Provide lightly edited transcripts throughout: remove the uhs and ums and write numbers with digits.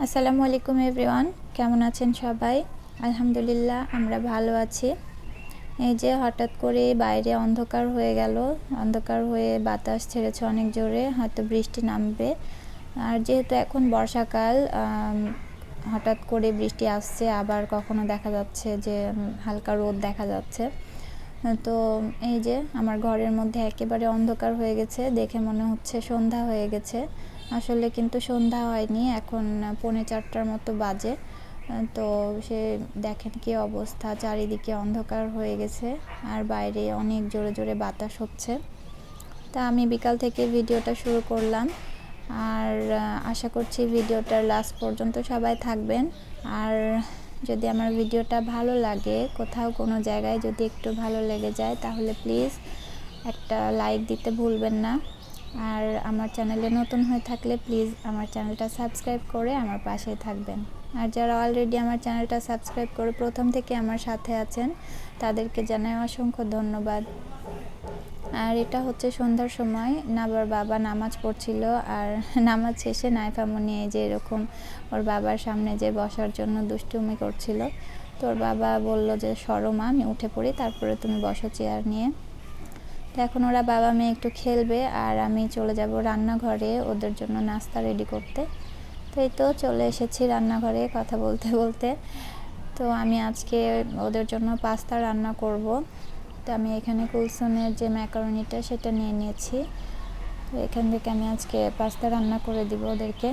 আসসালামু আলাইকুম এভরিওয়ান, কেমন আছেন সবাই? আলহামদুলিল্লাহ আমরা ভালো আছি। এই যে হঠাৎ করে বাইরে অন্ধকার হয়ে গেল, অন্ধকার হয়ে বাতাস ছেড়েছে অনেক জোরে, হয়তো বৃষ্টি নামবে। আর যেহেতু এখন বর্ষাকাল, হঠাৎ করে বৃষ্টি আসছে, আবার কখনো দেখা যাচ্ছে যে হালকা রোদ দেখা যাচ্ছে। তো এই যে আমার ঘরের মধ্যে একেবারে অন্ধকার হয়ে গেছে, দেখে মনে হচ্ছে সন্ধ্যা হয়ে গেছে। আসলে কিন্তু সন্ধ্যা হয়নি, এখন 3:45টার মতো বাজে। তো সে দেখেন কি অবস্থা, চারিদিকে অন্ধকার হয়ে গেছে আর বাইরে অনেক জোরে জোরে বাতাস হচ্ছে। তা আমি বিকাল থেকে ভিডিওটা শুরু করলাম, আর আশা করছি ভিডিওটার লাস্ট পর্যন্ত সবাই থাকবেন। আর যদি আমার ভিডিওটা ভালো লাগে, কোথাও কোনো জায়গায় যদি একটু ভালো লেগে যায়, তাহলে প্লিজ একটা লাইক দিতে ভুলবেন না। আর আমার চ্যানেলে নতুন হয়ে থাকলে প্লিজ আমার চ্যানেলটা সাবস্ক্রাইব করে আমার পাশে থাকবেন। আর যারা অলরেডি আমার চ্যানেলটা সাবস্ক্রাইব করে প্রথম থেকে আমার সাথে আছেন, তাদেরকে জানাই অসংখ্য ধন্যবাদ। আর এটা হচ্ছে সন্ধ্যার সময়, নাবার বাবা নামাজ পড়ছিল, আর নামাজ শেষে নাইফামনি এই যে এরকম ওর বাবার সামনে যে বসার জন্য দুষ্টুমি করছিল। তো ওর বাবা বলল যে সরো মা, আমি উঠে পড়ি, তারপরে তুমি বসো চেয়ার নিয়ে। তো এখন ওরা বাবা মেয়ে একটু খেলবে, আর আমি চলে যাব রান্নাঘরে ওদের জন্য নাস্তা রেডি করতে। তো এই তো চলে এসেছি রান্নাঘরে কথা বলতে বলতে। তো আমি আজকে ওদের জন্য পাস্তা রান্না করব। তো আমি এখানে কুলসনের যে ম্যাকারনিটা সেটা নিয়ে নিয়েছি। তো এখান থেকে আমি আজকে পাস্তা রান্না করে দিব ওদেরকে।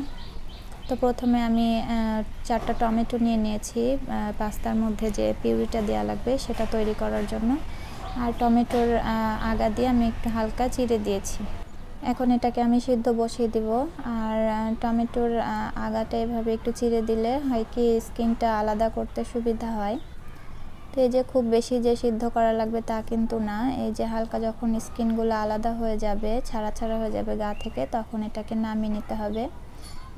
তো প্রথমে আমি 4টা টমেটো নিয়ে নিয়েছি পাস্তার মধ্যে যে পিউরিটা দেওয়া লাগবে সেটা তৈরি করার জন্য। আর টমেটোর আগা দিয়ে আমি একটু হালকা চিড়ে দিয়েছি। এখন এটাকে আমি সিদ্ধ বসিয়ে দিব। আর টমেটোর আগাটা এভাবে একটু চিড়ে দিলে হয় কি স্কিনটা আলাদা করতে সুবিধা হয়। তো এই যে খুব বেশি যে সিদ্ধ করা লাগবে তা কিন্তু না, এই যে হালকা যখন স্কিনগুলো আলাদা হয়ে যাবে, ছাড়া ছাড়া হয়ে যাবে গা থেকে, তখন এটাকে নামিয়ে নিতে হবে।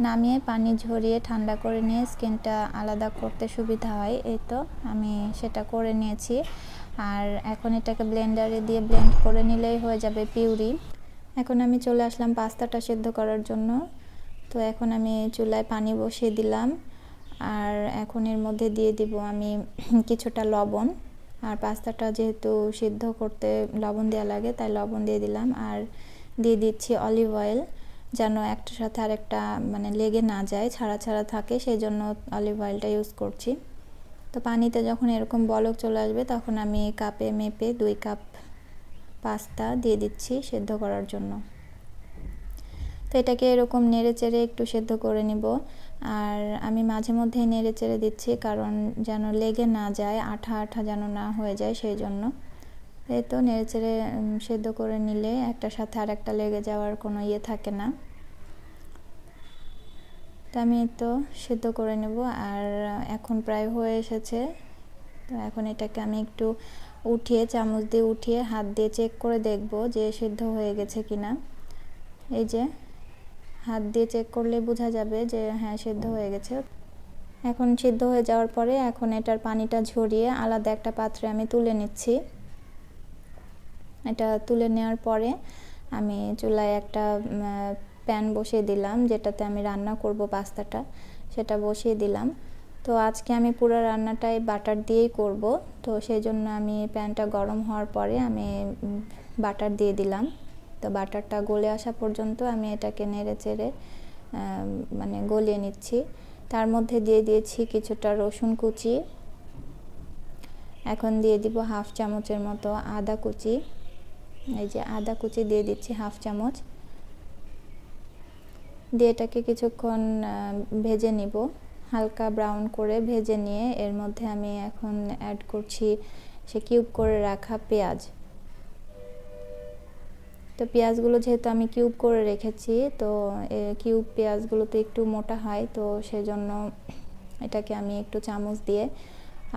নামিয়ে পানি ঝরিয়ে ঠান্ডা করে নিয়ে স্কিনটা আলাদা করতে সুবিধা হয়। এই তো আমি সেটা করে নিয়েছি। আর এখন এটাকে ব্লেন্ডারে দিয়ে ব্লেন্ড করে নিলেই হয়ে যাবে পিউরি। এখন আমি চলে আসলাম পাস্তাটা সিদ্ধ করার জন্য। তো এখন আমি চুলায় পানি বসিয়ে দিলাম, আর এখন এর মধ্যে দিয়ে দিব আমি কিছুটা লবণ। আর পাস্তাটা যেহেতু সিদ্ধ করতে লবণ দেওয়া লাগে, তাই লবণ দিয়ে দিলাম। আর দিয়ে দিচ্ছি অলিভ অয়েল, যেন একটার সাথে আরেকটা মানে লেগে না যায়, ছাড়া ছাড়া থাকে, সেই জন্য অলিভ অয়েলটা ইউজ করছি। তো পানিতে যখন এরকম বলক চলে আসবে, তখন আমি কাপে মেপে 2 কাপ পাস্তা দিয়ে দিচ্ছি সিদ্ধ করার জন্য। তো এটাকে এরকম নেড়ে চেড়ে একটু সেদ্ধ করে নিব। আর আমি মাঝে মধ্যেই নেড়ে চেড়ে দিচ্ছি, কারণ যেন লেগে না যায়, আঠা আঠা যেন না হয়ে যায়, সেই জন্য। এই তো নেড়ে চেড়ে সেদ্ধ করে নিলে একটার সাথে আর একটা লেগে যাওয়ার কোনো ইয়ে থাকে না। তো আমি তো সেদ্ধ করে নেব। আর এখন প্রায় হয়ে এসেছে। তো এখন এটাকে আমি একটু উঠিয়ে, চামচ দিয়ে উঠিয়ে হাত দিয়ে চেক করে দেখব যে সেদ্ধ হয়ে গেছে কিনা। এই যে হাত দিয়ে চেক করলে বোঝা যাবে যে হ্যাঁ সেদ্ধ হয়ে গেছে। এখন সিদ্ধ হয়ে যাওয়ার পরে এখন এটার পানিটা ঝরিয়ে আলাদা একটা পাত্রে আমি তুলে নিচ্ছি। এটা তুলে নেওয়ার পরে আমি চুলায় একটা প্যান বসিয়ে দিলাম, যেটাতে আমি রান্না করব পাস্তাটা, সেটা বসিয়ে দিলাম। তো আজকে আমি পুরো রান্নাটাই বাটার দিয়েই করব। তো সেই জন্য আমি প্যানটা গরম হওয়ার পরে আমি বাটার দিয়ে দিলাম। তো বাটারটা গলে আসা পর্যন্ত আমি এটাকে নেড়ে চেড়ে মানে গলিয়ে নিচ্ছি। তার মধ্যে দিয়ে দিয়েছি কিছুটা রসুন কুচি। এখন দিয়ে দিব হাফ চামচের মতো আদা কুচি। এই যে আদা কুচি দিয়ে দিচ্ছি হাফ চামচ। দিয়ে এটাকে কিছুক্ষণ ভেজে নিব, হালকা ব্রাউন করে ভেজে নিয়ে এর মধ্যে আমি এখন অ্যাড করছি সে কিউব করে রাখা পেঁয়াজ। তো পেঁয়াজগুলো যেহেতু আমি কিউব করে রেখেছি, তো কিউব পেঁয়াজগুলো তো একটু মোটা হয়, তো সেজন্য এটাকে আমি একটু চামচ দিয়ে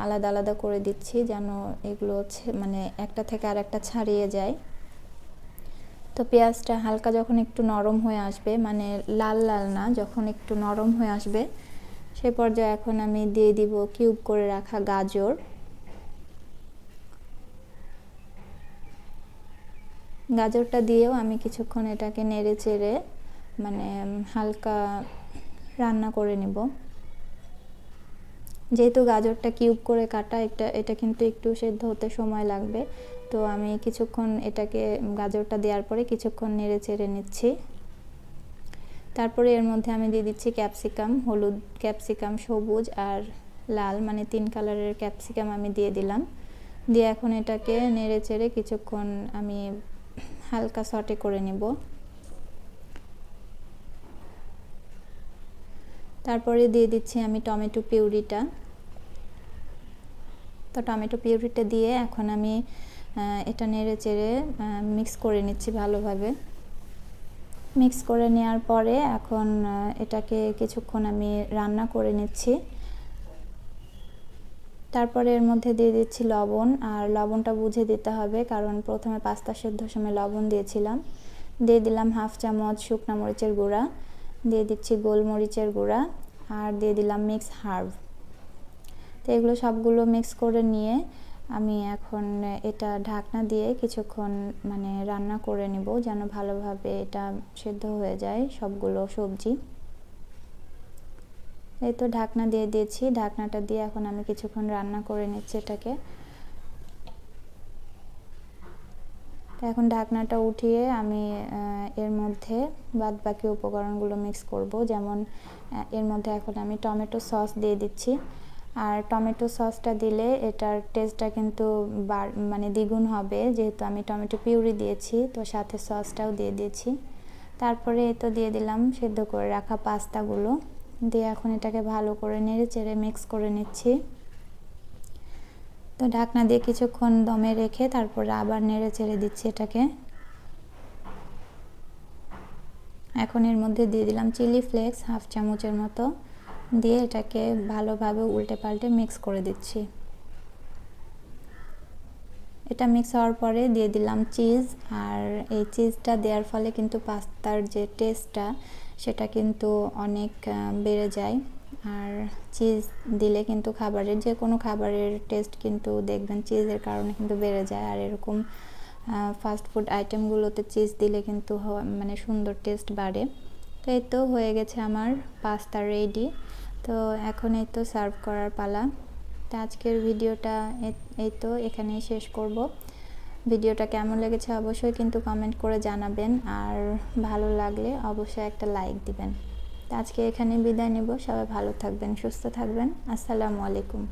আলাদা আলাদা করে দিচ্ছি, যেন এগুলো মানে একটা থেকে আরেকটা ছাড়িয়ে যায়। তো পেঁয়াজটা হালকা যখন একটু নরম হয়ে আসবে, মানে লাল লাল না, যখন একটু নরম হয়ে আসবে, সেই পর্যায়ে এখন আমি দিয়ে দিব কিউব করে রাখা গাজর। গাজরটা দিয়েও আমি কিছুক্ষণ এটাকে নেড়ে চেড়ে মানে হালকা রান্না করে নেব। যেহেতু গাজরটা কিউব করে কাটা, এটা কিন্তু একটু সেদ্ধ হতে সময় লাগবে, তো আমি কিছুক্ষণ এটাকে গাজরটা দেওয়ার পরে কিছুক্ষণ নেড়ে চেড়ে নিচ্ছি। তারপরে এর মধ্যে আমি দিয়ে দিচ্ছি ক্যাপসিকাম, হলুদ ক্যাপসিকাম, সবুজ আর লাল, মানে 3 কালারের ক্যাপসিকাম আমি দিয়ে দিলাম। দিয়ে এখন এটাকে নেড়ে চেড়ে কিছুক্ষণ আমি হালকা সটে করে নিব। তারপরে দিয়ে দিচ্ছি আমি টমেটো পিউরিটা। তো টমেটো পিউরিটা দিয়ে এখন আমি এটা নেড়ে চেড়ে মিক্স করে নিচ্ছি ভালোভাবে। মিক্স করে নেওয়ার পরে এখন এটাকে কিছুক্ষণ আমি রান্না করে নিচ্ছি। তারপরে এর মধ্যে দিয়ে দিচ্ছি লবণ, আর লবণটা বুঝে দিতে হবে, কারণ প্রথমে পাস্তা সেদ্ধর সময় লবণ দিয়েছিলাম। দিয়ে দিলাম হাফ চামচ শুকনো মরিচের গুঁড়া, দিয়ে দিচ্ছি গোলমরিচের গুঁড়া, আর দিয়ে দিলাম মিক্স হার্ব। তো এগুলো সবগুলো মিক্স করে নিয়ে আমি এখন এটা ঢাকনা দিয়ে কিছুক্ষণ মানে রান্না করে নিব, যেন ভালোভাবে এটা সেদ্ধ হয়ে যায় সবগুলো সবজি। এই তো ঢাকনা দিয়ে দিয়েছি, ঢাকনাটা দিয়ে এখন আমি কিছুক্ষণ রান্না করে নিচ্ছি এটাকে। তো এখন ঢাকনাটা উঠিয়ে আমি এর মধ্যে বাদবাকি উপকরণগুলো মিক্স করব। যেমন এর মধ্যে এখন আমি টমেটো সস দিয়ে দিচ্ছি, আর টমেটো সসটা দিলে এটার টেস্টটা কিন্তু মানে দ্বিগুণ হবে, যেহেতু আমি টমেটো পিউরি দিয়েছি, তো সাথে সসটাও দিয়ে দিয়েছি। তারপরে তো দিয়ে দিলাম সেদ্ধ করে রাখা পাস্তাগুলো, দিয়ে এখন এটাকে ভালো করে নেড়ে চেড়ে মিক্স করে নিচ্ছি। তো ঢাকনা দিয়ে কিছুক্ষণ দমে রেখে তারপরে আবার নেড়ে চেড়ে দিচ্ছি এটাকে। এখন এর মধ্যে দিয়ে দিলাম চিলি ফ্লেক্স হাফ চামচের মতো, দিয়ে এটাকে ভালোভাবে উল্টে পাল্টে মিক্স করে দিচ্ছি। এটা মিক্স হওয়ার পরে দিয়ে দিলাম চিজ, আর এই চিজটা দেওয়ার ফলে কিন্তু পাস্তার যে টেস্টটা সেটা কিন্তু অনেক বেড়ে যায়। আর চিজ দিলে কিন্তু খাবারের যে কোনো খাবারের টেস্ট কিন্তু দেখবেন চিজের কারণে কিন্তু বেড়ে যায়। আর এরকম ফাস্ট ফুড আইটেমগুলোতে চিজ দিলে কিন্তু মানে সুন্দর টেস্ট বাড়ে। তো এই তো হয়ে গেছে আমার পাস্তা রেডি। তো এখন এই তো সার্ভ করার পালা। তো আজকের ভিডিওটা এই তো এখানেই শেষ করব। ভিডিওটা কেমন লেগেছে অবশ্যই কিন্তু কমেন্ট করে জানাবেন, আর ভালো লাগলে অবশ্যই একটা লাইক দিবেন। তো আজকে এখানে বিদায় নেব। সবাই ভালো থাকবেন, সুস্থ থাকবেন। আসসালামু আলাইকুম।